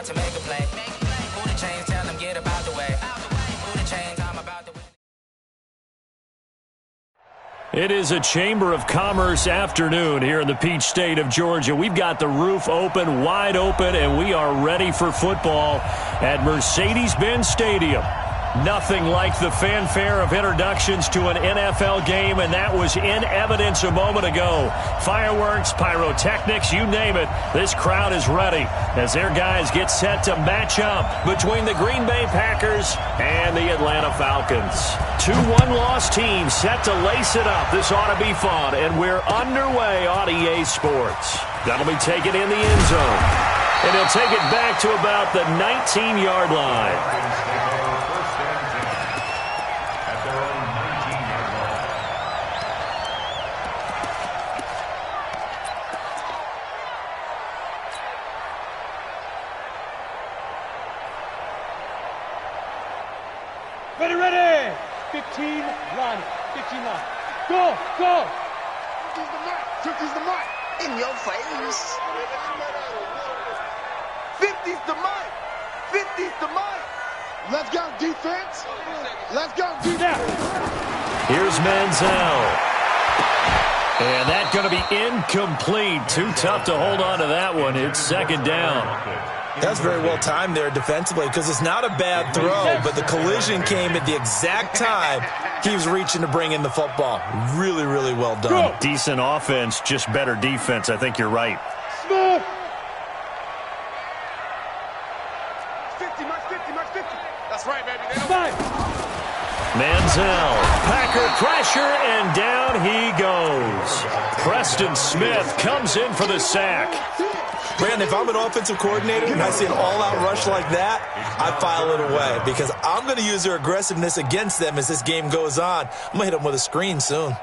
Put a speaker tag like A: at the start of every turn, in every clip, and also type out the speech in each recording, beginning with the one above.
A: about to make a play. Who the chains, tell them get about the way. Who the chains, I'm about to win.
B: It is a Chamber of Commerce afternoon here in the Peach State of Georgia. We've got the roof open, wide open, and we are ready for football at Mercedes-Benz Stadium. Nothing like the fanfare of introductions to an NFL game, and that was in evidence a moment ago. Fireworks, pyrotechnics, you name it. This crowd is ready as their guys get set to match up between the Green Bay Packers and the Atlanta Falcons. Two one-loss teams set to lace it up. This ought to be fun, and we're underway on EA Sports. That'll be taken in the end zone, and he'll take it back to about the 19-yard line.
C: Ready! 15 line. 15 line. Go!
D: 50's the mark. In your face. 50's the mark. 50's the mark. Let's go, defense. Let's go, defense.
B: Here's Manziel. And that's going to be incomplete. Too tough to hold on to that one. It's second down.
E: That's very well timed there defensively because it's not a bad throw, but the collision came at the exact time he was reaching to bring in the football. Really, really well done.
B: Decent offense, just better defense. I think you're right.
C: Smooth.
D: 50, mark 50, mark 50. That's right, baby.
B: Manziel, Packer pressure, and down he goes. Preston Smith comes in for the sack.
E: Brandon, if I'm an offensive coordinator and I see an all-out rush like that, I file it away because I'm going to use their aggressiveness against them as this game goes on. I'm going to hit them with a screen soon.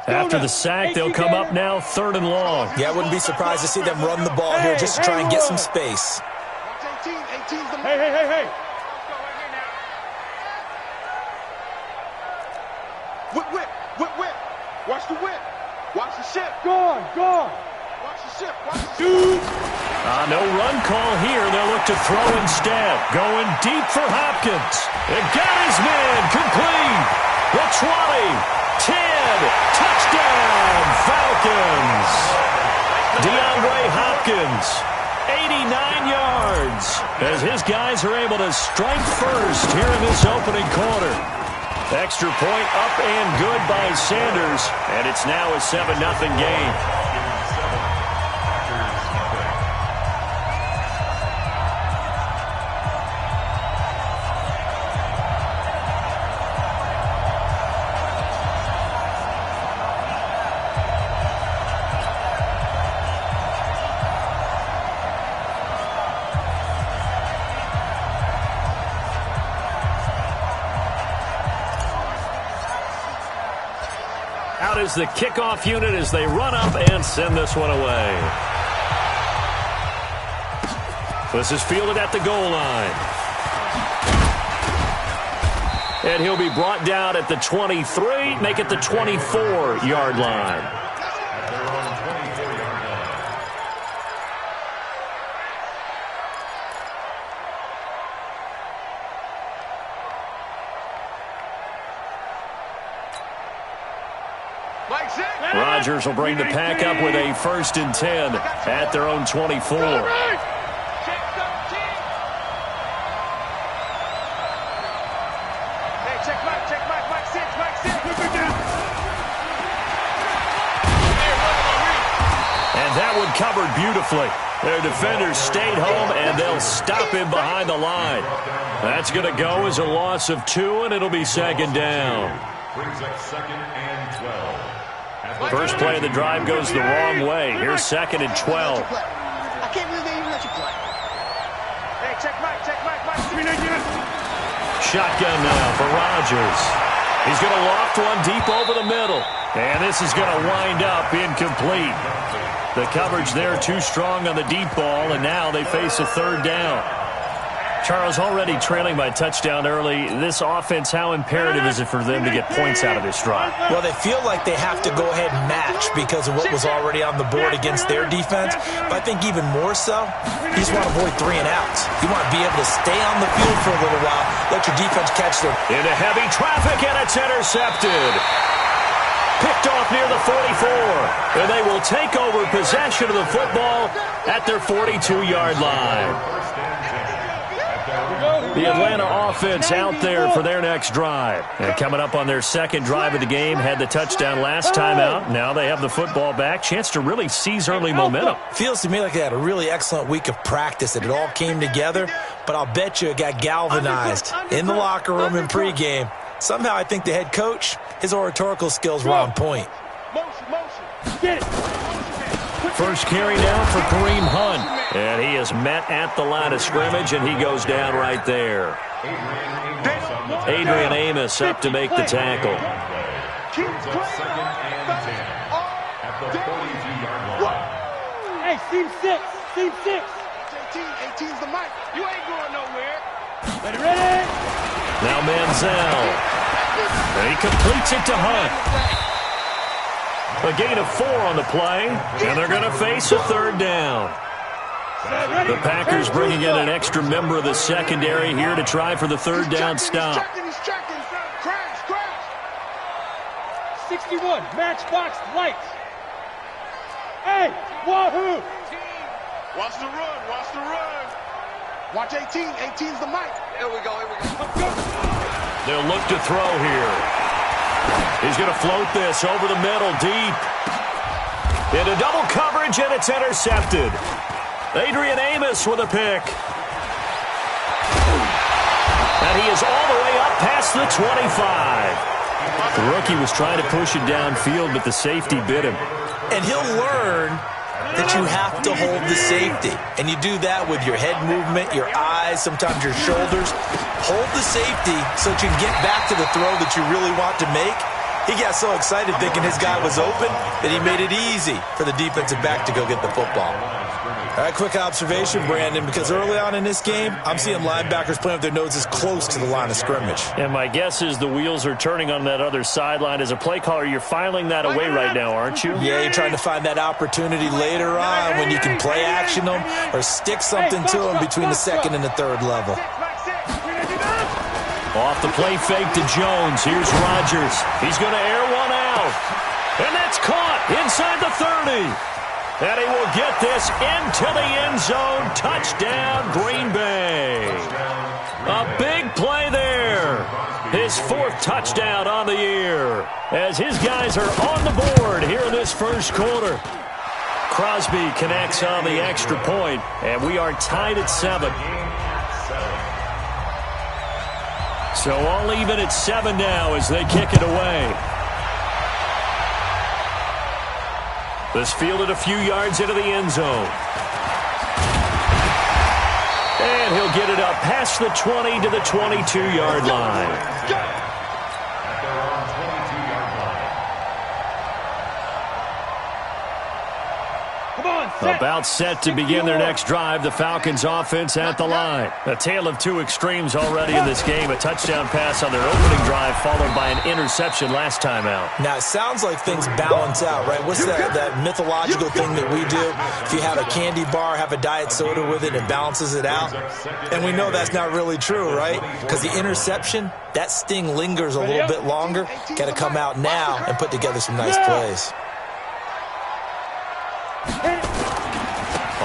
B: After the sack, they'll come up now 3rd and long.
E: Yeah, I wouldn't be surprised to see them run the ball here just to try and get some space.
D: 18's the mark.
C: Hey.
D: Whip. Watch the whip. Watch the shift.
C: Gone.
D: Watch the shift. Dude.
B: No run call here. They'll look to throw instead. Going deep for Hopkins. It got his man complete. The 20, 10, touchdown, Falcons. DeAndre Hopkins, 89 yards, as his guys are able to strike first here in this opening quarter. Extra point up and good by Sanders, and it's now a 7-0 game. Out is the kickoff unit as they run up and send this one away. This is fielded at the goal line. And he'll be brought down at the 23, make it the 24-yard line. Rodgers will bring the pack up with a 1st and 10 at their own 24. And that one covered beautifully. Their defenders stayed home, and they'll stop him behind the line. That's going to go as a loss of 2, and it'll be second down.
F: Brings up 2nd and 12.
B: First play of the drive goes the wrong way. Here's 2nd and 12.
D: I can't believe they even let you play. Hey, check Mike.
B: Shotgun now for Rodgers. He's going to loft one deep over the middle. And this is going to wind up incomplete. The coverage there too strong on the deep ball, and now they face a 3rd down. Charles, already trailing by touchdown early. This offense, how imperative is it for them to get points out of this drive?
E: Well, they feel like they have to go ahead and match because of what was already on the board against their defense. But I think even more so, you just want to avoid 3 and outs. You want to be able to stay on the field for a little while, let your defense catch them.
B: Into heavy traffic, and it's intercepted. Picked off near the 44. And they will take over possession of the football at their 42-yard line. The Atlanta offense out there for their next drive. And coming up on their second drive of the game, had the touchdown last time out. Now they have the football back. Chance to really seize early momentum.
E: Feels to me like they had a really excellent week of practice, and it all came together. But I'll bet you it got galvanized in the locker room in pregame. Somehow I think the head coach, his oratorical skills were on point.
C: Get it.
B: First carry down for Kareem Hunt. And he is met at the line of scrimmage, and he goes down right there. Adrian Amos up to make the tackle.
C: Hey, seam 6. Seam 6.
D: 18's the mic. You ain't going nowhere.
C: Ready?
B: Now Manziel. And he completes it to Hunt. A gain of 4 on the play, and they're going to face a third down. The Packers bringing in an extra member of the secondary here to try for the third down stop.
D: He's checking. Crash.
C: 61. Matchbox lights. Hey, wahoo.
D: Watch the run. Watch 18. 18's the mic. Here we go.
B: They'll look to throw here. He's going to float this over the middle, deep. Into double coverage, and it's intercepted. Adrian Amos with a pick. And he is all the way up past the 25. The rookie was trying to push it downfield, but the safety bit him.
E: And he'll learn that you have to hold the safety. And you do that with your head movement, your eyes, sometimes your shoulders. Hold the safety so that you can get back to the throw that you really want to make. He got so excited thinking his guy was open that he made it easy for the defensive back to go get the football. All right, quick observation, Brandon, because early on in this game, I'm seeing linebackers playing with their noses close to the line of scrimmage.
B: And my guess is the wheels are turning on that other sideline. As a play caller, you're filing that away right now, aren't you?
E: Yeah, you're trying to find that opportunity later on when you can play action them or stick something to them between the second and the third level.
B: Off the play fake to Jones. Here's Rodgers. He's going to air one out. And that's caught inside the 30. And he will get this into the end zone. Touchdown, Green Bay. A big play there. His 4th touchdown on the year. As his guys are on the board here in this first quarter. Crosby connects on the extra point, and we are tied at 7. So all even at 7 now as they kick it away. This fielded a few yards into the end zone. And he'll get it up past the 20 to the 22-yard line. About set to begin their next drive. The Falcons offense at the line. A tale of two extremes already in this game. A touchdown pass on their opening drive followed by an interception last time out.
E: Now, it sounds like things balance out, right? What's that mythological thing that we do? If you have a candy bar, have a diet soda with it, it balances it out. And we know that's not really true, right? Because the interception, that sting lingers a little bit longer. Got to come out now and put together some nice plays.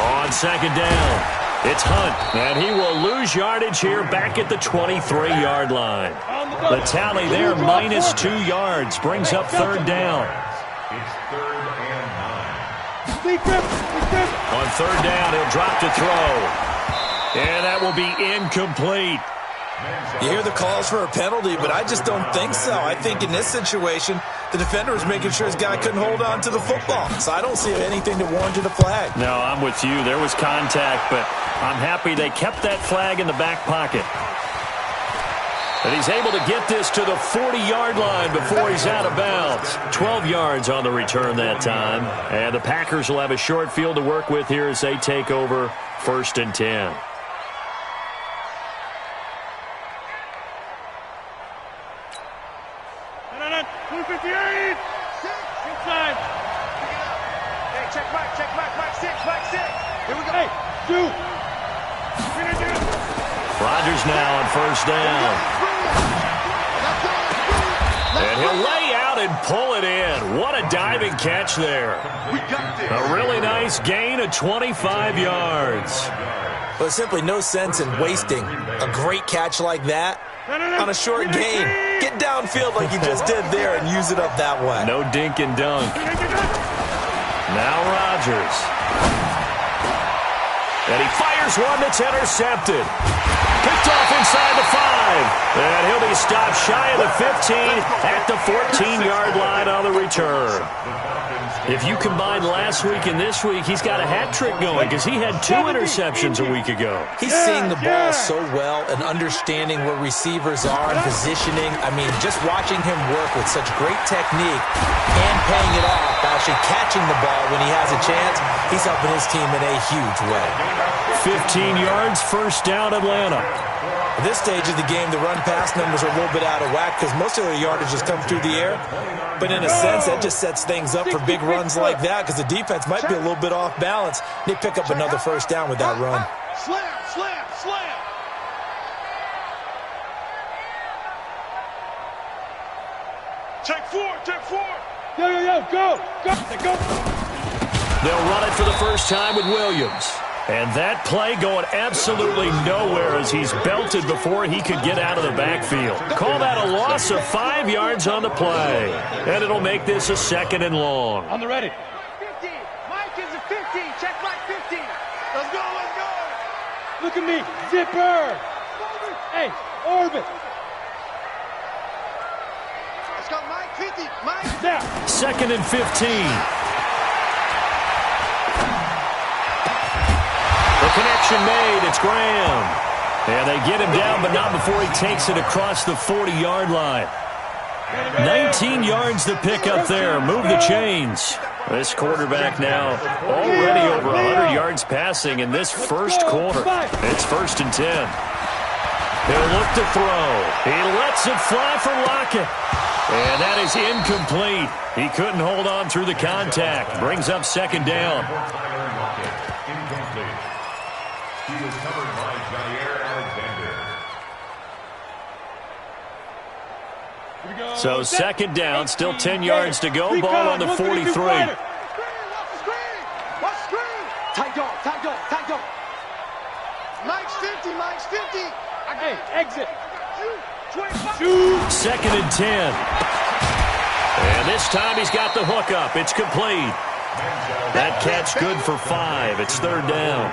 B: On second down, it's Hunt, and he will lose yardage here back at the 23-yard line. The tally there, minus 2 yards, brings up third down.
F: It's 3rd and 9.
B: On third down, he'll drop to throw. And that will be incomplete.
E: You hear the calls for a penalty, but I just don't think so. I think in this situation, the defender was making sure his guy couldn't hold on to the football. So I don't see anything that warranted a flag.
B: No, I'm with you. There was contact, but I'm happy they kept that flag in the back pocket. And he's able to get this to the 40-yard line before he's out of bounds. 12 yards on the return that time. And the Packers will have a short field to work with here as they take over 1st and 10.
C: Hey, shoot.
B: Rodgers now on first down. And he'll lay out and pull it in. What a diving catch there. A really nice gain of 25 yards.
E: Well, there's simply no sense in wasting a great catch like that on a short gain. Get downfield like you just did there and use it up that way.
B: No dink and dunk. Now Rodgers. And he fires one that's intercepted. Picked off inside the 5. And he'll be stopped shy of the 15 at the 14-yard line on the return. If you combine last week and this week, he's got a hat trick going because he had 2 interceptions a week ago.
E: He's seeing the ball so well and understanding where receivers are and positioning. I mean, just watching him work with such great technique and paying it off by actually catching the ball when he has a chance, he's helping his team in a huge way.
B: 15 yards, first down, Atlanta.
E: At this stage of the game, the run-pass numbers are a little bit out of whack because most of the yardage has come through the air. But in a sense, that just sets things up for big runs like that because the defense might be a little bit off balance. They pick up another first down with that run.
D: Slam, slam, slam. Take 4, take 4.
C: Yo, go.
B: They'll run it for the first time with Williams. And that play going absolutely nowhere as he's belted before he could get out of the backfield. Call that a loss of 5 yards on the play. And it'll make this a 2nd and long.
C: On the ready.
D: 50. Mike is a 50. Check Mike 50. Let's go, let's go.
C: Look at me. Zipper. Hey, orbit.
D: Let's go, Mike 50. Mike.
C: Now.
B: 2nd and 15. The connection made. It's Graham. And they get him down, but not before he takes it across the 40-yard line. 19 yards to pick up there. Move the chains. This quarterback now already over 100 yards passing in this first quarter. It's 1st and 10. He'll look to throw. He lets it fly for Lockett. And that is incomplete. He couldn't hold on through the contact. Brings up 2nd down.
F: He was covered by Jair Alexander.
B: So 2nd down, still 10 yards to go. Ball on the 43.
D: Watch the screen. Tight dog. Mike's 50, Mike's 50.
C: Hey, exit.
D: Shoot.
B: 2nd and 10. And this time he's got the hook up. It's complete. That catch good for 5. It's 3rd down.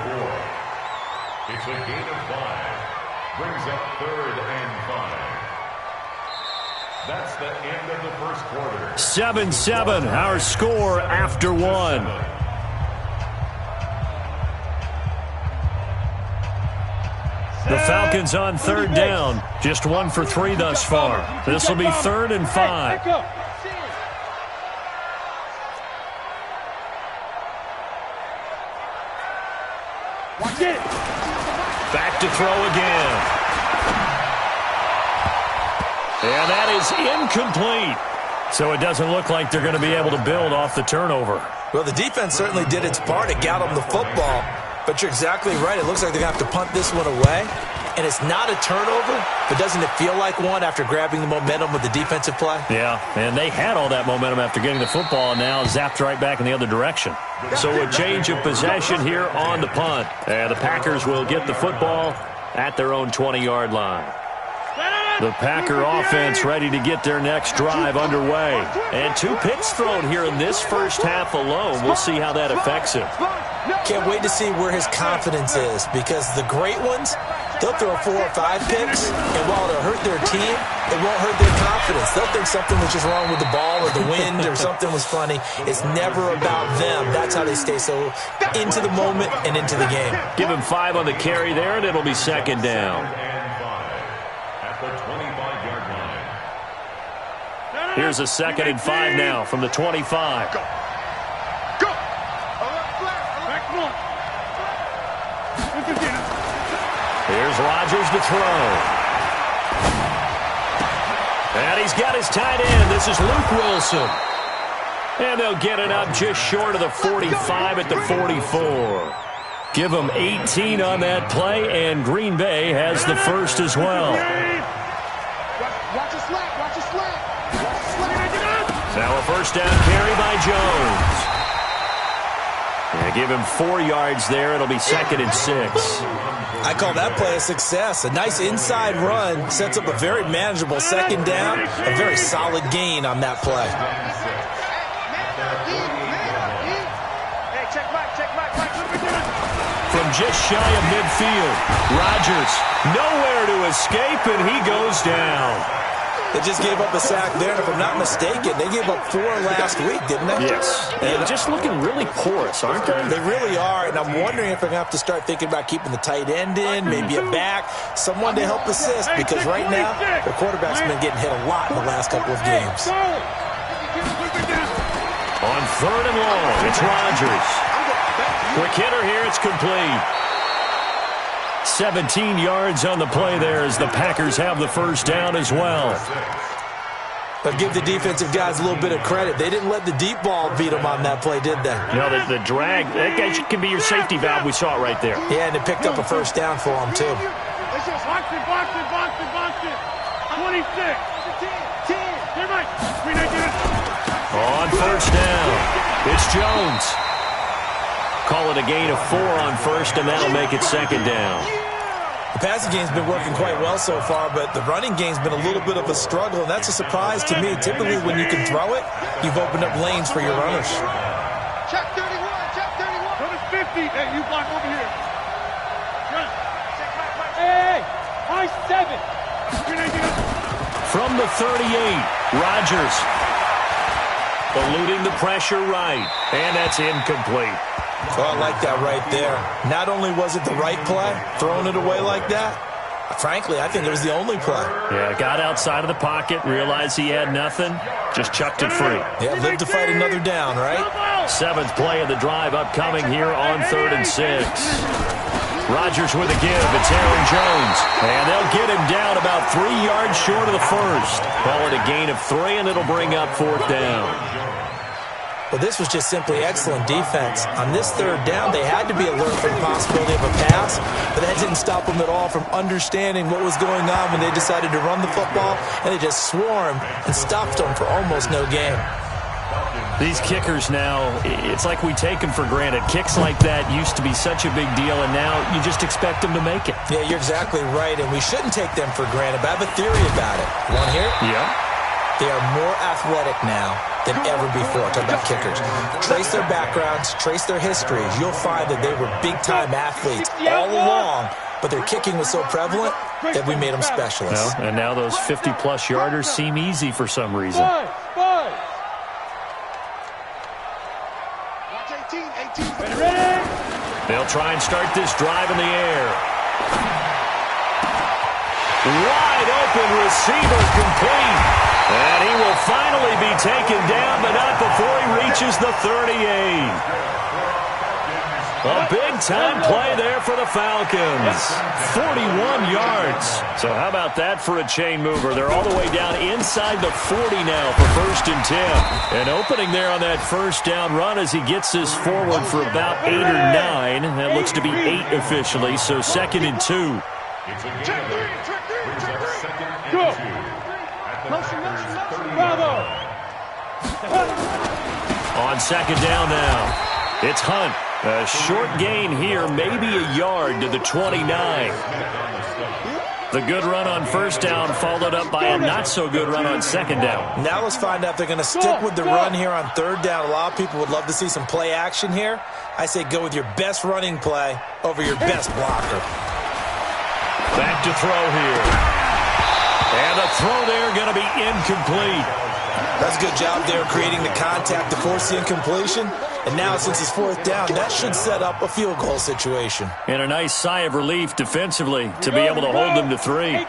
F: It's a gain of 5. Brings up 3rd and 5. That's the end of the first quarter.
B: 7-7, our score after 1. The Falcons on 3rd down. Just 1 for 3 thus far. This will be 3rd and 5.
C: Watch it.
B: Back to throw again. And that is incomplete. So it doesn't look like they're going to be able to build off the turnover.
E: Well, the defense certainly did its part to get them the football. But you're exactly right. It looks like they're going to have to punt this one away. And it's not a turnover, but doesn't it feel like one after grabbing the momentum with the defensive play?
B: Yeah, and they had all that momentum after getting the football and now zapped right back in the other direction. So a change of possession here on the punt. And the Packers will get the football at their own 20-yard line. The Packer offense ready to get their next drive underway. And 2 picks thrown here in this first half alone. We'll see how that affects him.
E: Can't wait to see where his confidence is because the great ones, they'll throw 4 or 5 picks, and while it'll hurt their team, it won't hurt their confidence. They'll think something was just wrong with the ball or the wind or something was funny. It's never about them. That's how they stay so into the moment and into the game.
B: Give him 5 on the carry there, and it'll be 2nd down.
F: At the 25-yard line.
B: Here's a 2nd and 5 now from the 25.
D: Go.
B: Here's Rodgers to throw. And he's got his tight end. This is Luke Wilson. And they'll get it up just short of the 45 at the 44. Give them 18 on that play, and Green Bay has the first as well.
D: Watch your slack. Watch your slack.
B: Now a first down carry by Jones. And give him 4 yards there. It'll be 2nd and 6.
E: I call that play a success. A nice inside run sets up a very manageable 2nd down. A very solid gain on that play.
B: From just shy of midfield, Rodgers nowhere to escape, and he goes down.
E: They just gave up a sack there, and if I'm not mistaken, they gave up 4 last week, didn't they?
B: Yes. And just looking really porous, aren't they?
E: They really are, and I'm wondering if they're going to have to start thinking about keeping the tight end in, maybe a back, someone to help assist, because right now, their quarterback's been getting hit a lot in the last couple of games.
B: On 3rd and long, it's Rodgers. Quick hitter here, it's complete. 17 yards on the play there as the Packers have the first down as well.
E: But give the defensive guys a little bit of credit. They didn't let the deep ball beat them on that play, did they?
B: You know, the drag, that guy can be your safety valve. We saw it right there.
E: Yeah, and it picked up a first down for them, too.
C: Box it. 26. 10.
B: On first down, it's Jones. Call it a gain of 4 on first, and that'll make it 2nd down.
E: The passing game's been working quite well so far, but the running game's been a little bit of a struggle, and that's a surprise to me. Typically, when you can throw it, you've opened up lanes for your runners.
D: Check 31.
C: Go to 50. Hey, you block over here. Hey, high 7.
B: From the 38, Rodgers eluding the pressure right, and that's incomplete.
E: Oh, I like that right there. Not only was it the right play, throwing it away like that, frankly, I think it was the only play.
B: Yeah, got outside of the pocket, realized he had nothing, just chucked it free.
E: Yeah, live to fight another down, right?
B: 7th play of the drive upcoming here on 3rd and 6. Rodgers with a give. It's Aaron Jones. And they'll get him down about 3 yards short of the first. Call it a gain of 3, and it'll bring up 4th down.
E: Well, this was just simply excellent defense. On this 3rd down, they had to be alert for the possibility of a pass, but that didn't stop them at all from understanding what was going on when they decided to run the football, and they just swarmed and stopped them for almost no gain.
B: These kickers now, it's like we take them for granted. Kicks like that used to be such a big deal, and now you just expect them to make it.
E: Yeah, you're exactly right, and we shouldn't take them for granted, but I have a theory about it. Want to hear it?
B: Yeah.
E: They are more athletic now than ever before. Talking about kickers. Trace their backgrounds, trace their histories. You'll find that they were big-time athletes all along, but their kicking was so prevalent that we made them specialists.
B: Well, and now those 50-plus yarders seem easy for some reason.
C: Five.
D: Watch 18.
C: Ready?
B: They'll try and start this drive in the air. Wide open receiver complete. And he will finally be taken down, but not before he reaches the 38. A big-time play there for the Falcons. 41 yards. So how about that for a chain mover? They're all the way down inside the 40 now for 1st and 10. An opening there on that first down run as he gets this forward for about 8 or 9. That looks to be 8 officially, so 2nd and 2.
D: Check 3.
C: Go. Bravo.
B: On 2nd down now, it's Hunt. A short gain here, maybe a yard to the 29. The good run on first down followed up by a not-so-good run on 2nd down.
E: Now let's find out if they're going to stick with the run here on 3rd down. A lot of people would love to see some play action here. I say go with your best running play over your best blocker.
B: Back to throw here. And the throw there going to be incomplete.
E: That's a good job there creating the contact to force the incompletion. And now, since it's 4th down, that should set up a field goal situation.
B: And a nice sigh of relief defensively to be able to hold them to 3.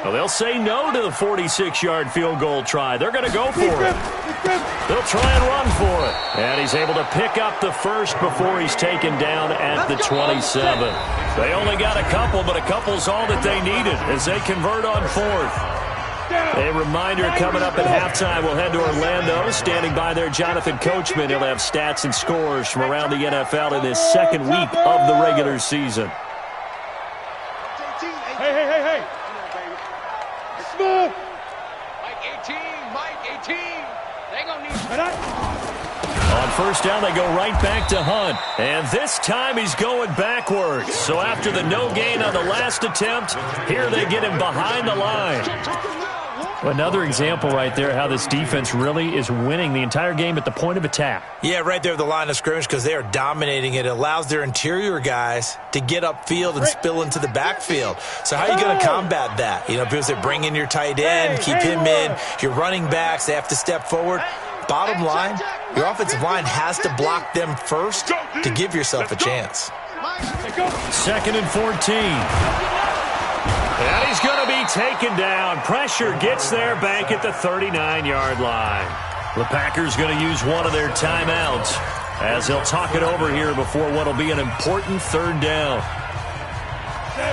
B: Well, they'll say no to the 46-yard field goal try. They're going to go for it. They'll try and run for it. And he's able to pick up the first before he's taken down at the 27. They only got a couple, but a couple's all that they needed as they convert on 4th. A reminder coming up at halftime, we'll head to Orlando. Standing by there, Jonathan Coachman. He'll have stats and scores from around the NFL in his second week of the regular season.
C: Hey. Smooth.
G: Mike 18, Mike 18. They gonna need...
B: On first down, they go right back to Hunt. And this time he's going backwards. So after the no gain on the last attempt, here they get him behind the line. Another example right there how this defense really is winning the entire game at the point of attack.
E: Yeah, right there at the line of scrimmage because they are dominating it. It allows their interior guys to get upfield and spill into the backfield. So how are you going to combat that? You know, people say bring in your tight end, keep him in. Your running backs, they have to step forward. Bottom line, your offensive line has to block them first to give yourself a chance.
B: 2nd and 14. And he's going to be taken down. Pressure gets there back at the 39-yard line. The Packers going to use one of their timeouts as they'll talk it over here before what will be an important 3rd down.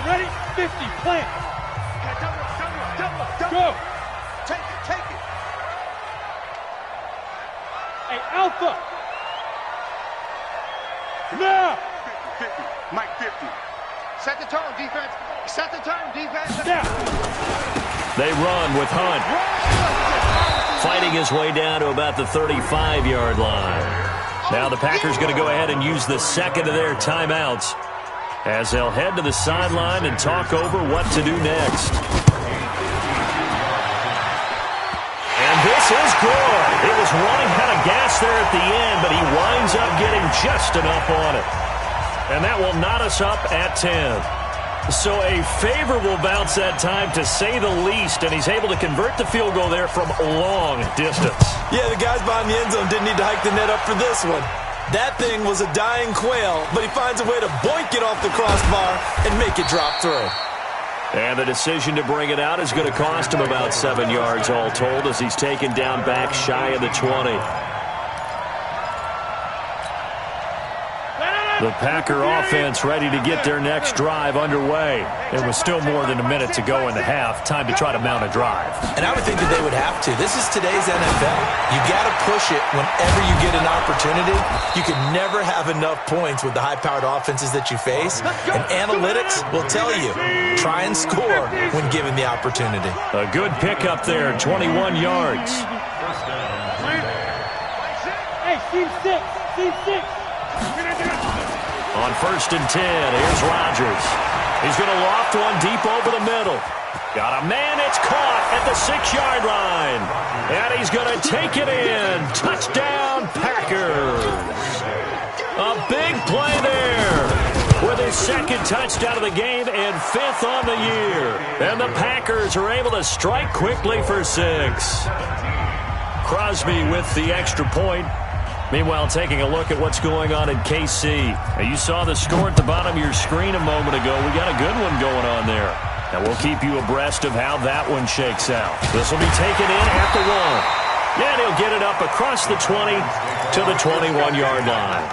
C: Ready? 50, plant. Go.
D: Take it.
C: Hey, Alpha. Now.
D: 50. Mike 50. Set the tone, defense. Set the tone, defense.
C: Now.
B: They run with Hunt. Fighting his way down to about the 35-yard line. Now the Packers going to go ahead and use the second of their timeouts as they'll head to the sideline and talk over what to do next. And this is good. It was running out of gas there at the end, but he winds up getting just enough on it. And that will knot us up at 10. So a favorable bounce that time, to say the least, and he's able to convert the field goal there from long distance.
E: Yeah, the guys behind the end zone didn't need to hike the net up for this one. That thing was a dying quail, but he finds a way to boink it off the crossbar and make it drop through.
B: And the decision to bring it out is going to cost him about 7 yards all told as he's taken down back shy of the 20. The Packer offense ready to get their next drive underway. It was still more than a minute to go in the half. Time to try to mount a drive.
E: And I would think that they would have to. This is today's NFL. You got to push it whenever you get an opportunity. You can never have enough points with the high-powered offenses that you face. And analytics will tell you, try and score when given the opportunity.
B: A good pickup there, 21 yards.
C: Hey, Team 6.
B: On 1st and 10, here's Rodgers. He's going to loft one deep over the middle. Got a man, it's caught at the 6-yard line. And he's going to take it in. Touchdown, Packers. A big play there with his 2nd touchdown of the game and 5th on the year. And the Packers are able to strike quickly for 6. Crosby with the extra point. Meanwhile, taking a look at what's going on in KC. Now, you saw the score at the bottom of your screen a moment ago. We got a good one going on there. And we'll keep you abreast of how that one shakes out. This will be taken in at the 1. And he'll get it up across the 20 to the 21-yard line.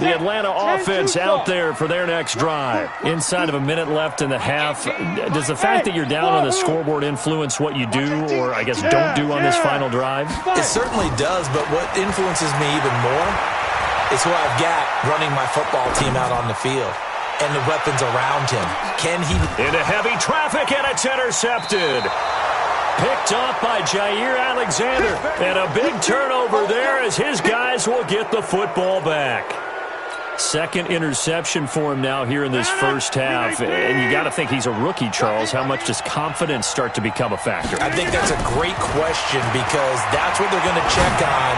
B: The Atlanta offense out there for their next drive. Inside of a minute left in the half. Does the fact that you're down on the scoreboard influence what you do, or I guess don't do on this final drive?
E: It certainly does, but what influences me even more is who I've got running my football team out on the field and the weapons around him. Can he...
B: Into heavy traffic, and it's intercepted. Picked off by Jair Alexander. And a big turnover there as his guys will get the football back. 2nd interception for him now here in this first half. And you got to think he's a rookie, Charles. How much does confidence start to become a factor?
E: I think that's a great question because that's what they're going to check on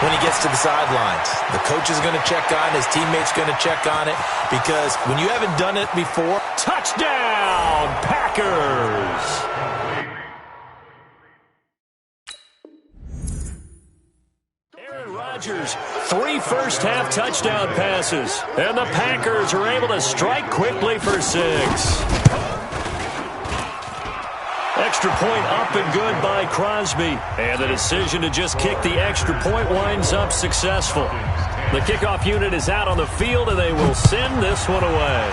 E: when he gets to the sidelines. The coach is going to check on, his teammates going to check on it because when you haven't done it before...
B: Touchdown, Packers! Rodgers, 3 first-half touchdown passes, and the Packers are able to strike quickly for 6. Extra point up and good by Crosby. And the decision to just kick the extra point winds up successful. The kickoff unit is out on the field, and they will send this one away.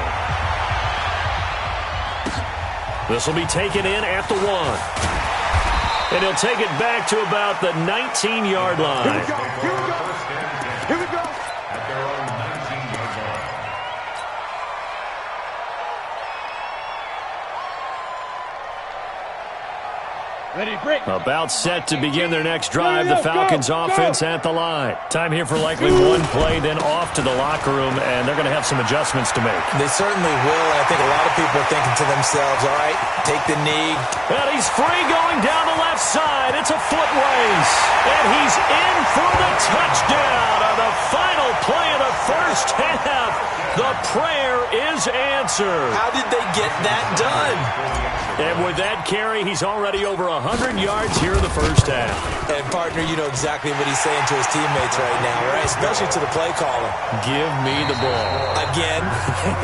B: This will be taken in at the 1. And he'll take it back to about the 19-yard line.
D: Here we go. Here we go. Here we go.
F: At their own 19-yard line.
C: Ready, break.
B: About set to begin their next drive. The Falcons offense at the line. Time here for likely one play, then off to the locker room, and they're going to have some adjustments to make.
E: They certainly will. I think a lot of people are thinking to themselves, all right, take the knee.
B: And he's free going down the left side. It's a foot race. And he's in for the touchdown on the final play of the first half. The prayer is answered.
E: How did they get that done?
B: And with that carry, he's already over 100 yards here in the first half.
E: And, partner, you know exactly what he's saying to his teammates right now, right? Especially to the play caller.
B: Give me the ball.
E: Again,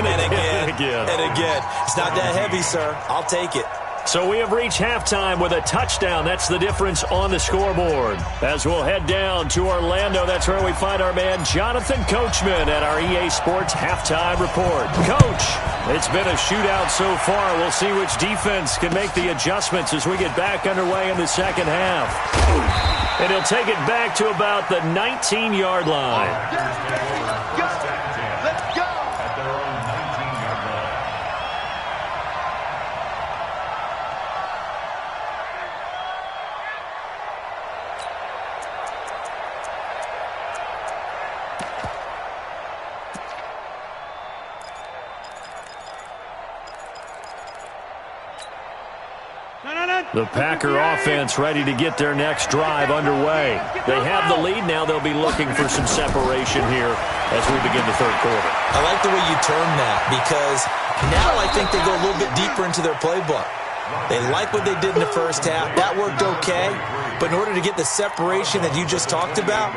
E: and again,
B: again.
E: and again. It's not that heavy, sir. I'll take it.
B: So we have reached halftime with a touchdown. That's the difference on the scoreboard. As we'll head down to Orlando, that's where we find our man Jonathan Coachman at our EA Sports Halftime Report. Coach, it's been a shootout so far. We'll see which defense can make the adjustments as we get back underway in the second half. And he'll take it back to about the 19-yard line.
D: Let's go.
F: At their own 19-yard line.
B: The Packer offense ready to get their next drive underway. They have the lead. Now they'll be looking for some separation here as we begin the third quarter.
E: I like the way you term that because now I think they go a little bit deeper into their playbook. They like what they did in the first half. That worked okay. But in order to get the separation that you just talked about,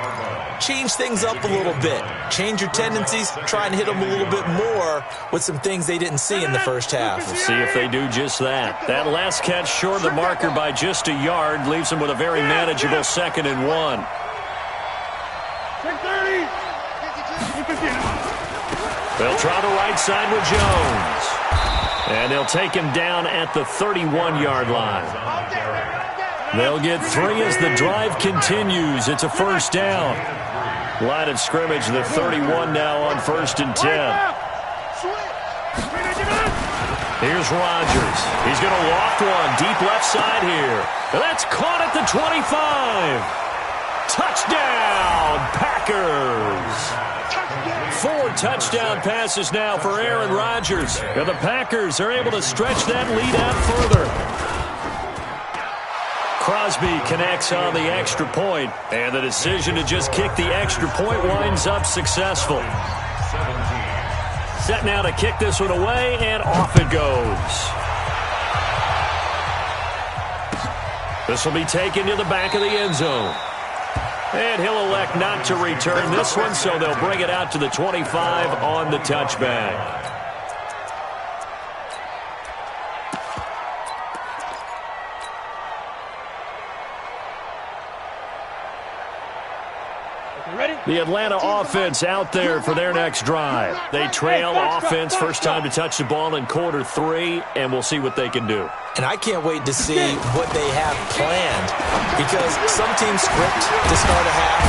E: change things up a little bit. Change your tendencies. Try and hit them a little bit more with some things they didn't see in the first half.
B: We'll see if they do just that. That last catch short of the marker by just a yard leaves them with a very manageable 2nd and 1.
C: 30.
B: They'll try the right side with Jones. And they'll take him down at the 31-yard line. They'll get 3 as the drive continues. It's a first down. Line of scrimmage, the 31 now on 1st and 10. Here's Rodgers. He's going to loft one deep left side here. And that's caught at the 25. Touchdown, Packers. 4 touchdown passes now for Aaron Rodgers. And the Packers are able to stretch that lead out further. Crosby connects on the extra point, and the decision to just kick the extra point winds up successful. Set now to kick this one away, and off it goes. This will be taken to the back of the end zone. And he'll elect not to return this one, so they'll bring it out to the 25 on the touchback. The Atlanta offense out there for their next drive. They trail offense, first time to touch the ball in quarter 3, and we'll see what they can do.
E: And I can't wait to see what they have planned because some teams script to start a half.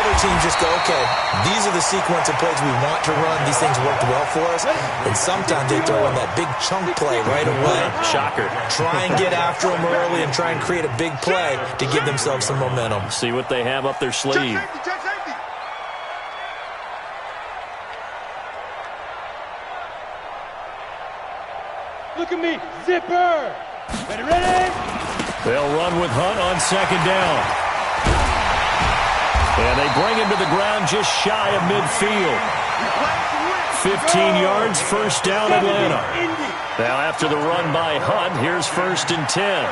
E: Other teams just go, okay, these are the sequence of plays we want to run. These things worked well for us. And sometimes they throw in that big chunk play right away.
B: Shocker.
E: Try and get after them early and try and create a big play to give themselves some momentum.
B: See what they have up their sleeve.
C: Look at me, zipper. Ready?
B: They'll run with Hunt on 2nd down. And they bring him to the ground just shy of midfield. 15 yards, first down Atlanta. Now after the run by Hunt, here's 1st and 10.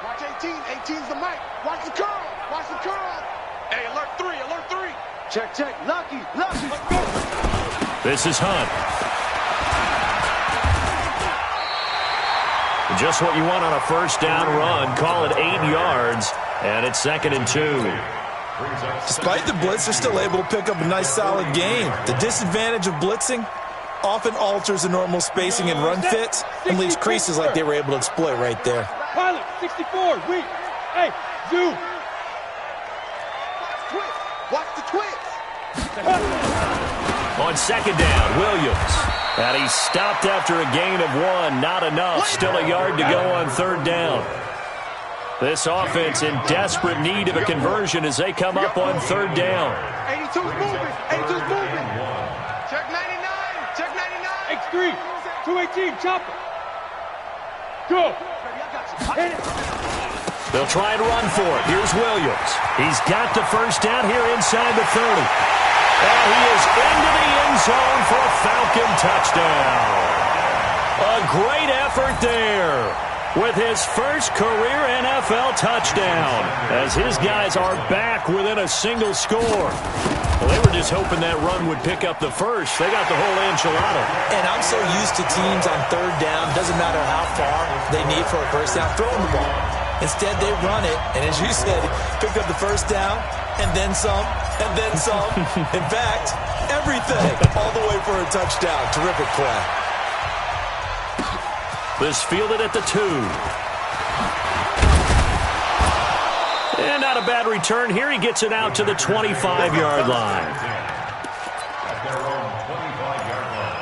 D: Watch 18. 18's the mic. Watch the curl. Watch the curl.
G: Hey, alert 3, alert 3.
D: Check, check. Lucky, lucky.
B: This is Hunt. Just what you want on a first down run. Call it 8 yards, and it's 2nd and 2.
E: Despite the blitz, they're still able to pick up a nice, solid gain. The disadvantage of blitzing often alters the normal spacing and run fits and leaves creases like they were able to exploit right there.
C: Pilot, 64, weak. Hey, zoom.
D: Twist. Watch the twist.
B: On 2nd down, Williams. And he's stopped after a gain of 1. Not enough. Still a yard to go on 3rd down. This offense in desperate need of a conversion as they come up on 3rd down.
D: 82's moving. 82's moving.
G: Check 99. Check 99.
C: X3, 218, chopper. Go. Hit it.
B: They'll try and run for it. Here's Williams. He's got the first down here inside the 30. And he is into the end zone for a Falcon touchdown. A great effort there with his first career NFL touchdown as his guys are back within a single score. Well, they were just hoping that run would pick up the first. They got the whole enchilada.
E: And I'm so used to teams on 3rd down, doesn't matter how far they need for a first down, throwing the ball. Instead, they run it, and as you said, pick up the first down, and then some, and then some. In fact, everything, all the way for a touchdown. Terrific play.
B: This fielded at the 2. And not a bad return here. He gets it out to the 25-yard line.
F: At their own 25-yard line.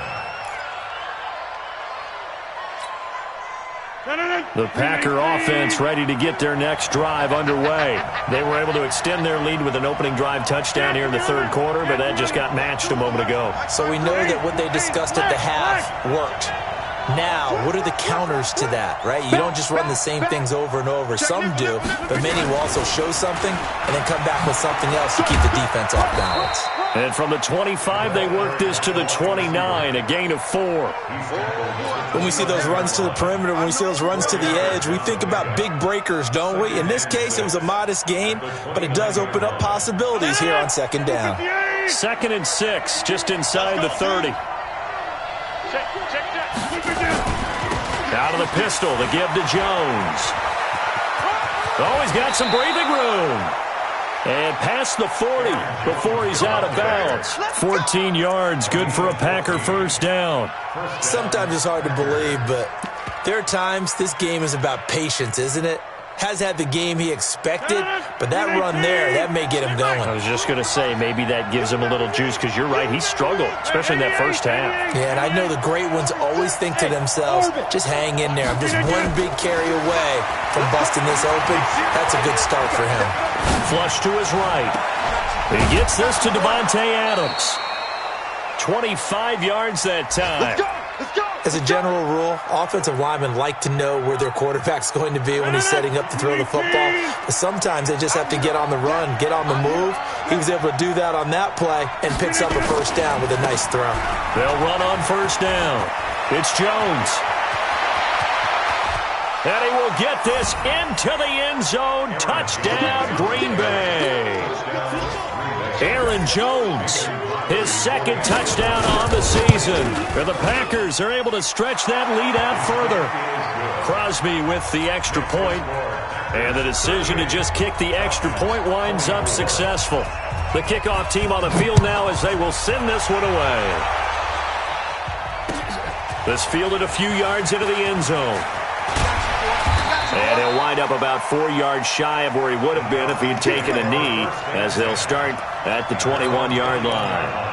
B: The Packer offense ready to get their next drive underway. They were able to extend their lead with an opening drive touchdown here in the 3rd quarter, but that just got matched a moment ago.
E: So we know that what they discussed at the half worked. Now, what are the counters to that, right? You don't just run the same things over and over. Some do, but many will also show something and then come back with something else to keep the defense off balance.
B: And from the 25, they work this to the 29, a gain of 4.
E: When we see those runs to the perimeter, when we see those runs to the edge, we think about big breakers, don't we? In this case, it was a modest gain, but it does open up possibilities here on 2nd down.
B: 2nd and 6, just inside the 30. Out of the pistol, the give to Jones. Oh, he's got some breathing room. And past the 40 before he's out of bounds. 14 yards, good for a Packer first down.
E: Sometimes it's hard to believe, but there are times this game is about patience, isn't it? Has had the game he expected, but that run there, that may get him going.
B: I was just going to say, maybe that gives him a little juice, because you're right, he struggled, especially in that first half.
E: Yeah, and I know the great ones always think to themselves, just hang in there. I'm just one big carry away from busting this open. That's a good start for him.
B: Flush to his right. He gets this to Devontae Adams. 25 yards that time.
D: Let's go.
E: As a general rule, offensive linemen like to know where their quarterback's going to be when he's setting up to throw the football. But sometimes they just have to get on the run, get on the move. He was able to do that on that play and picks up a first down with a nice throw.
B: They'll run on first down. It's Jones. And he will get this into the end zone. Touchdown, Green Bay. Aaron Jones, his 2nd touchdown on the season. And the Packers are able to stretch that lead out further. Crosby with the extra point. And the decision to just kick the extra point winds up successful. The kickoff team on the field now as they will send this one away. This fielded a few yards into the end zone. And he'll wind up about 4 yards shy of where he would have been if he had taken a knee, as they'll start at the 21-yard line.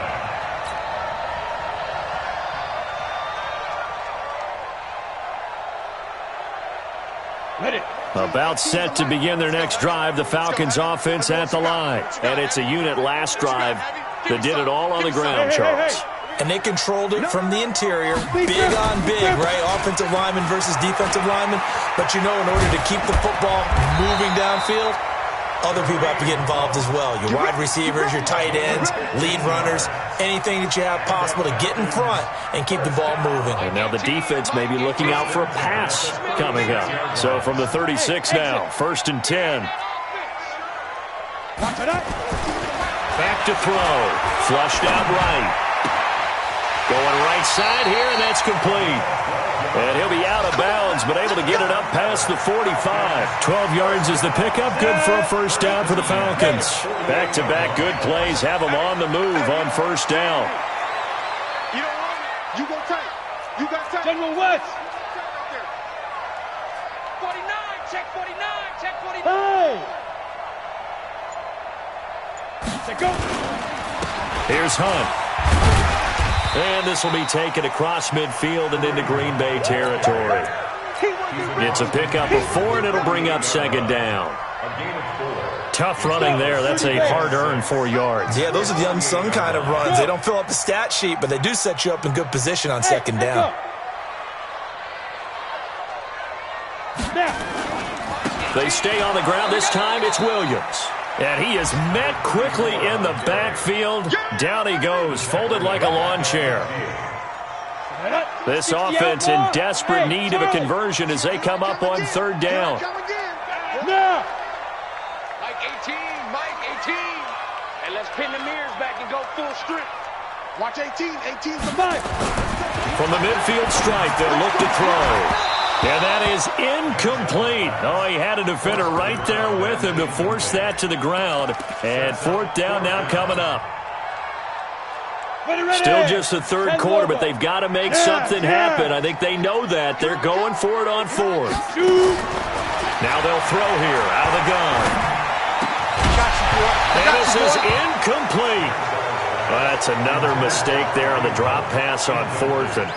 B: About set to begin their next drive, the Falcons offense at the line. And it's a unit last drive that did it all on the ground, Charles.
E: And they controlled it from the interior, big on big, right? Offensive lineman versus defensive lineman. But you know, in order to keep the football moving downfield, other people have to get involved as well. Your wide receivers, your tight ends, lead runners, anything that you have possible to get in front and keep the ball moving.
B: And now the defense may be looking out for a pass coming up. So from the 36 now, 1st and 10. Back to throw. Flushed out right. Going right side here, and that's complete. And he'll be out of bounds, but able to get it up past the 45. 12 yards is the pickup. Good for a first down for the Falcons. Back-to-back good plays have them on the move on first down.
D: You don't want it. You go tight. You got tight.
C: General West.
G: 49, check 49, check 49.
C: Hey! Say go.
B: Here's Hunt. And this will be taken across midfield and into Green Bay territory. It's a pickup of 4, and it'll bring up second down. Tough running there. That's a hard-earned 4 yards.
E: Yeah, those are the unsung kind of runs. They don't fill up the stat sheet, but they do set you up in good position on second down.
B: They stay on the ground. This time it's Williams. And he is met quickly in the backfield. Down he goes, folded like a lawn chair. This offense in desperate need of a conversion as they come up on third down.
C: Now.
G: Mike 18, Mike 18. And let's pin the mirrors back and go full strip.
D: Watch 18. 18's the Mike.
B: From the midfield stripe, they'll look to throw. And that is incomplete. Oh, he had a defender right there with him to force that to the ground. And fourth down now coming up. Still just the third quarter, but they've got to make something happen. I think they know that. They're going for it on fourth. Now they'll throw here out of the gun. And this is incomplete. Well, that's another mistake there on the drop pass on fourth. And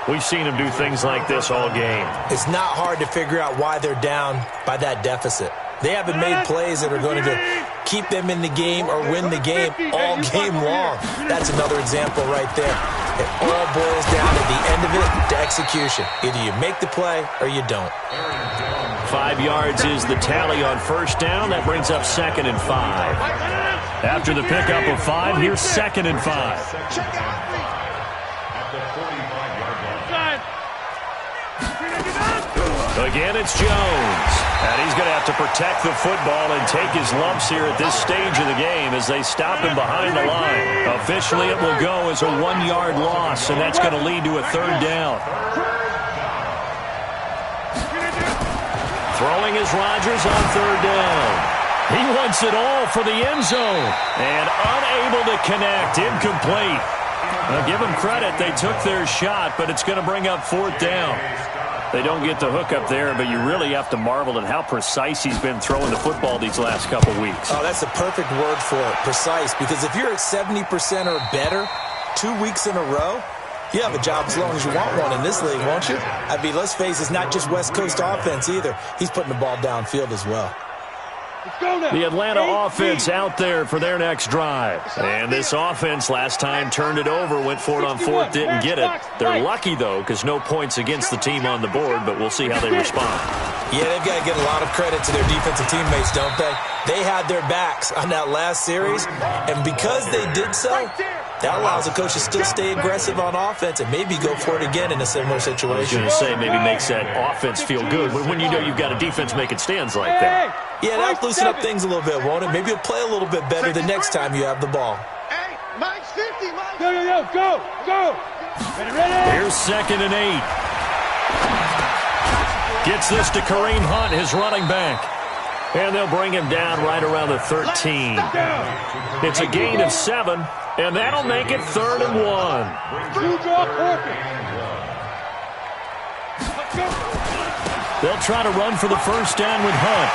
B: we've seen them do things like this all game.
E: It's not hard to figure out why they're down by that deficit. They haven't made plays that are going to keep them in the game or win the game all game long. That's another example right there. It all boils down at the end of it to execution. Either you make the play or you don't.
B: 5 yards is the tally on first down. That brings up 2nd and 5. After the pickup of 5, here's 2nd and 5. Again, it's Jones. And he's going to have to protect the football and take his lumps here at this stage of the game as they stop him behind the line. Officially, it will go as a 1-yard loss, and that's going to lead to a third down. Throwing is Rodgers on third down. He wants it all for the end zone. And unable to connect. Incomplete. Now, give them credit. They took their shot, but it's going to bring up fourth down. They don't get the hook up there, but you really have to marvel at how precise he's been throwing the football these last couple weeks.
E: Oh, that's the perfect word for it, precise. Because if you're at 70% or better 2 weeks in a row, you have a job as long as you want one in this league, won't you? I mean, let's face it, it's not just West Coast offense either. He's putting the ball downfield as well.
B: The Atlanta offense out there for their next drive. And this offense last time turned it over, went for it on fourth, didn't get it. They're lucky, though, because no points against the team on the board, but we'll see how they respond.
E: Yeah, they've got to get a lot of credit to their defensive teammates, don't they? They had their backs on that last series, and because they did so, that allows the coach to still stay aggressive on offense and maybe go for it again in a similar situation.
B: I was going to say, maybe makes that offense feel good when you know you've got a defense making stands like that.
E: Yeah, that'll loosen up things a little bit, won't it? Maybe you'll play a little bit better the next time you have the ball.
D: Hey, Mike's 50, Mike.
C: Go. Ready.
B: Here's 2nd and 8. Gets this to Kareem Hunt, his running back. And they'll bring him down right around the 13. It's a gain of 7, and that'll make it 3rd and 1. They'll try to run for the first down with Hunt.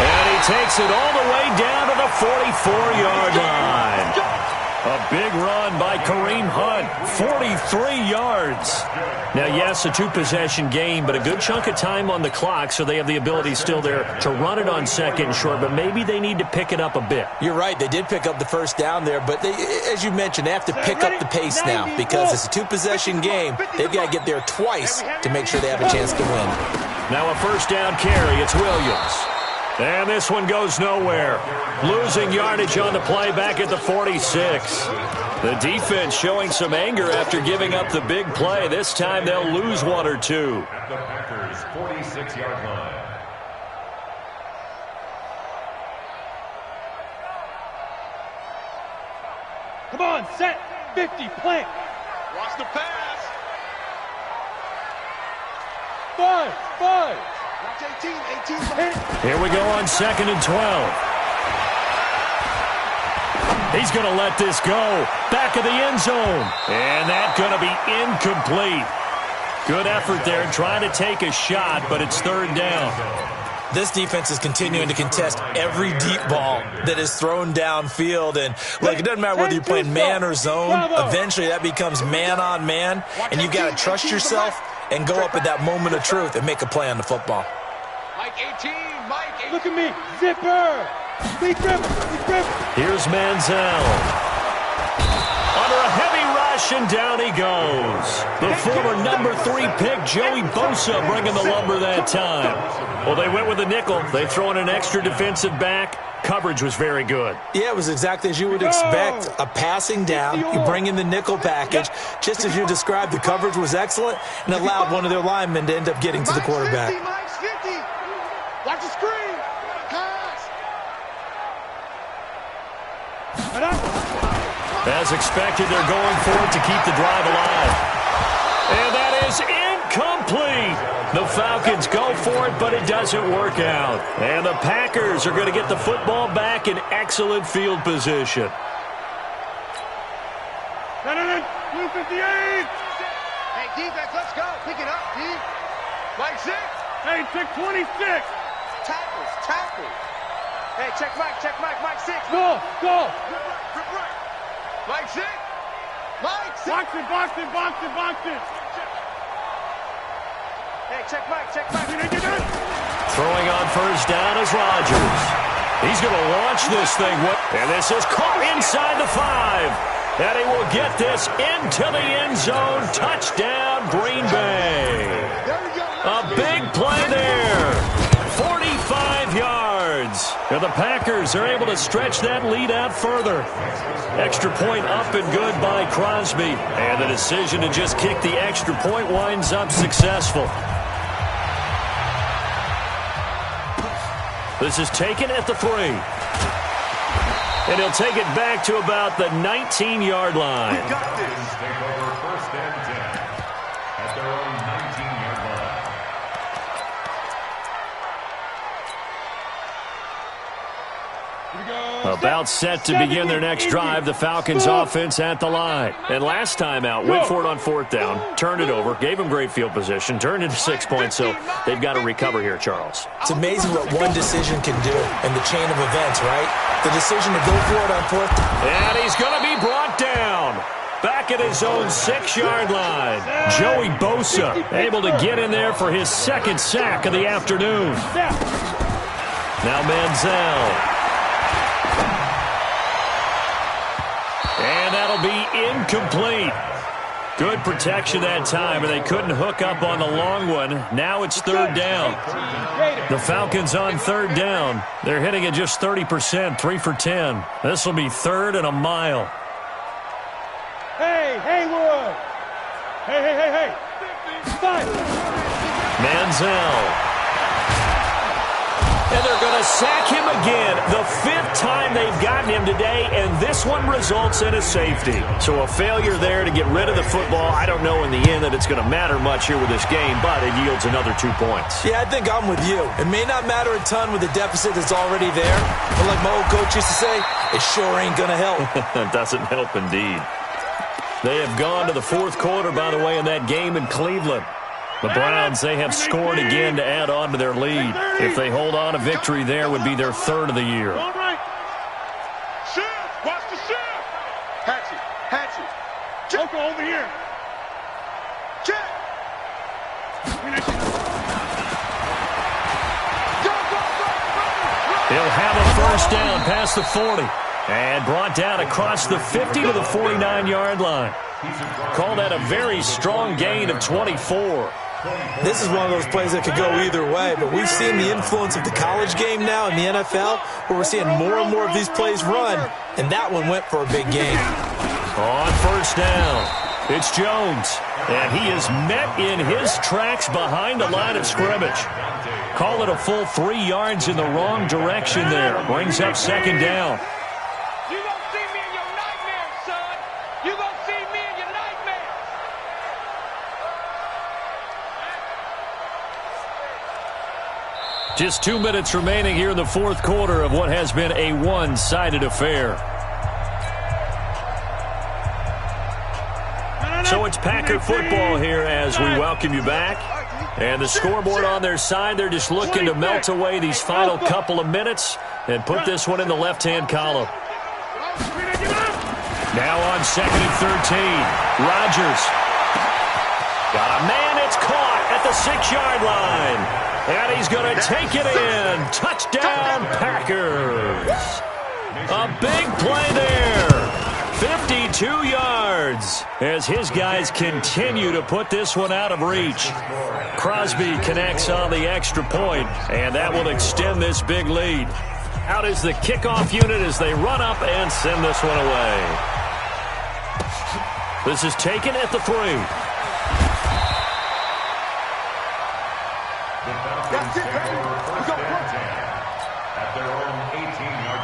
B: And he takes it all the way down to the 44-yard line. A big run by Kareem Hunt, 43 yards. Now, yes, a two-possession game, but a good chunk of time on the clock, so they have the ability still there to run it on second and short, but maybe they need to pick it up a bit.
E: You're right. They did pick up the first down there, but they, as you mentioned, they have to pick up the pace now because it's a two-possession game. They've got to get there twice to make sure they have a chance to win.
B: Now a first down carry. It's Williams. And this one goes nowhere. Losing yardage on the play back at the 46. The defense showing some anger after giving up the big play. This time they'll lose 1 or 2.
F: At the Packers' 46-yard line.
C: Come on, set. 50, plant.
D: Watch the pass.
C: 5.
D: Watch 18.
B: Here we go on 2nd and 12. He's going to let this go. Back of the end zone. And that's going to be incomplete. Good effort there trying to take a shot, but it's 3rd down.
E: This defense is continuing to contest every deep ball that is thrown downfield. And, look, it doesn't matter whether you're playing man or zone. Eventually that becomes man-on-man, and you've got to trust yourself and go up at that moment of truth and make a play on the football.
G: Mike 18, Mike 18.
C: Look at me. Zipper. Big grip.
B: Here's Manziel. Under a heavy rush, and down he goes. The former number 3 pick, Joey Bosa, bringing the lumber that time. Well, they went with a nickel. They throw in an extra defensive back. Coverage was very good.
E: Yeah, it was exactly as you would expect. A passing down, you bring in the nickel package. Just as you described, the coverage was excellent and allowed one of their linemen to end up getting to the quarterback.
D: Mike's 50. Watch the screen. Pass.
B: As expected, they're going for it to keep the drive alive. And that is incomplete. The Falcons go for it, but it doesn't work out. And the Packers are going to get the football back in excellent field position.
C: 258.
G: Hey, defense, let's go. Pick it up, D. Mike 6.
C: Hey, check 26.
G: Tackles. Hey, check Mike, Mike 6.
C: Go.
G: Grip right. Mike 6. Mike 6.
C: Box it.
G: Hey, check Mike.
B: Throwing on 1st down is Rodgers. He's going to launch this thing. And this is caught inside the 5. And he will get this into the end zone. Touchdown, Green Bay. A big play there. 45 yards. And the Packers are able to stretch that lead out further. Extra point up and good by Crosby. And the decision to just kick the extra point winds up successful. This is taken at the 3. And he'll take it back to about the 19-yard line.
F: Take over 1st and 10 at their own 19-yard line.
B: About set to begin their next drive, the Falcons offense at the line. And last time out, went for it on 4th down, turned it over, gave them great field position, turned into 6 points, so they've got to recover here, Charles.
E: It's amazing what one decision can do in the chain of events, right? The decision to go for it on 4th down.
B: And he's going to be brought down. Back at his own 6-yard line. Joey Bosa able to get in there for his 2nd sack of the afternoon. Now Manziel. And that'll be incomplete. Good protection that time, and they couldn't hook up on the long one. Now it's 3rd down. The Falcons on 3rd down. They're hitting at just 30%, 3 for 10. This will be 3rd and a mile.
C: Hey, Haywood. Hey. 5.
B: Manziel. And they're going to sack him again. The 5th time they've gotten him today, and this one results in a safety. So a failure there to get rid of the football. I don't know in the end that it's going to matter much here with this game, but it yields another 2 points.
E: Yeah, I think I'm with you. It may not matter a ton with the deficit that's already there, but like my old coach used to say, it sure ain't going to help.
B: It doesn't help indeed. They have gone to the 4th quarter, by the way, in that game in Cleveland. The Browns, they have scored again to add on to their lead. If they hold on, a victory there would be their 3rd of the year.
C: All right.
D: Shift. Watch the shift. Hatchet.
C: Joko over here.
D: Check.
B: He'll have a 1st down past the 40. And brought down across the 50 to the 49-yard line. Call that a very strong gain of 24.
E: This is one of those plays that could go either way, but we've seen the influence of the college game now in the NFL, where we're seeing more and more of these plays run, and that one went for a big gain.
B: On 1st down, it's Jones, and he is met in his tracks behind the line of scrimmage. Call it a full 3 yards in the wrong direction there. Brings up 2nd down.
G: You won't see me in your nightmares, son.
B: Just 2 minutes remaining here in the fourth quarter of what has been a one-sided affair. So it's Packer football here as we welcome you back. And the scoreboard on their side, they're just looking to melt away these final couple of minutes and put this one in the left-hand column. Now on 2nd and 13, Rodgers. Got a man, it's caught at the 6-yard line. And he's going to take it in. Touchdown, Packers. A big play there. 52 yards as his guys continue to put this one out of reach. Crosby connects on the extra point, and that will extend this big lead. Out is the kickoff unit as they run up and send this one away. This is taken at the 3.
D: That's it, baby. We go first.
F: At their own 18-yard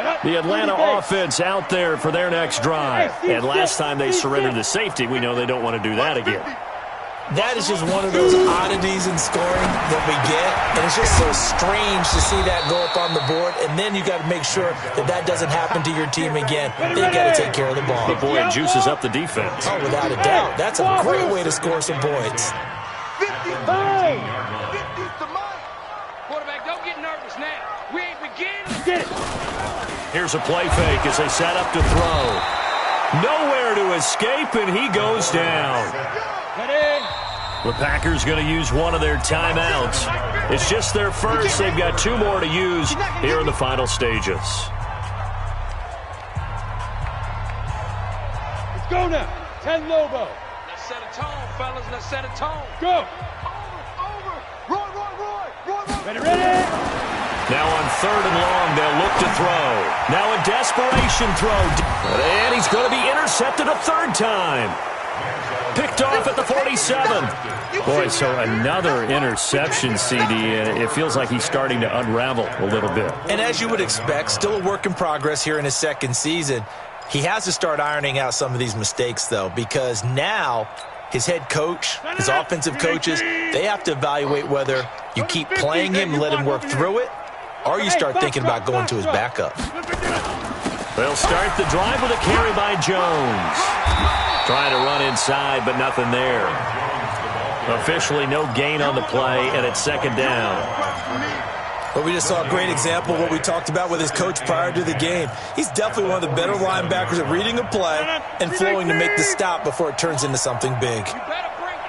F: line.
B: The Atlanta offense out there for their next drive. And last time they surrendered the safety, we know they don't want to do that again.
E: That is just one of those oddities in scoring that we get, and it's just so strange to see that go up on the board, and then you got to make sure that that doesn't happen to your team again. They got to take care of the ball.
B: The boy juices up the defense.
E: Oh, without a doubt. That's a great way to score some points.
D: 55. 50's the mark.
G: Quarterback, don't get nervous now. We ain't beginning.
C: Get it.
B: Here's a play fake as they set up to throw. Nowhere to escape, and he goes down. The Packers going to use one of their timeouts. It's just their first. They've got 2 more to use here in the final stages.
C: Let's go now. 10 Lobo.
G: Let's set a tone, fellas. Let's set a tone.
C: Go.
D: Over. Roy.
C: Ready.
B: Now on 3rd and long, they'll look to throw. Now a desperation throw. And he's going to be intercepted a 3rd time. Picked off at the 47. Boy, so another interception, CD, and it feels like he's starting to unravel a little bit.
E: And as you would expect, still a work in progress here in his 2nd season. He has to start ironing out some of these mistakes, though, because now his head coach, his offensive coaches, they have to evaluate whether you keep playing him and let him work through it, or you start thinking about going to his backup.
B: They'll start the drive with a carry by Jones. Trying to run inside, but nothing there. Officially no gain on the play, and it's 2nd down.
E: But we just saw a great example of what we talked about with his coach prior to the game. He's definitely one of the better linebackers at reading a play and flowing to make the stop before it turns into something big.
G: You better bring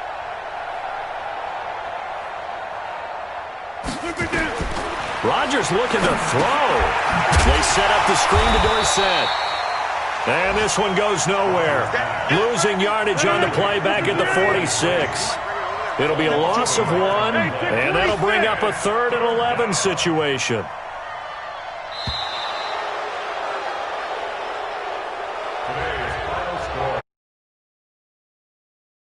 G: it.
B: Rodgers looking to throw. They set up the screen to Dorsett. And this one goes nowhere. Losing yardage on the play back at the 46. It'll be a loss of 1, and that'll bring up a 3rd and 11 situation.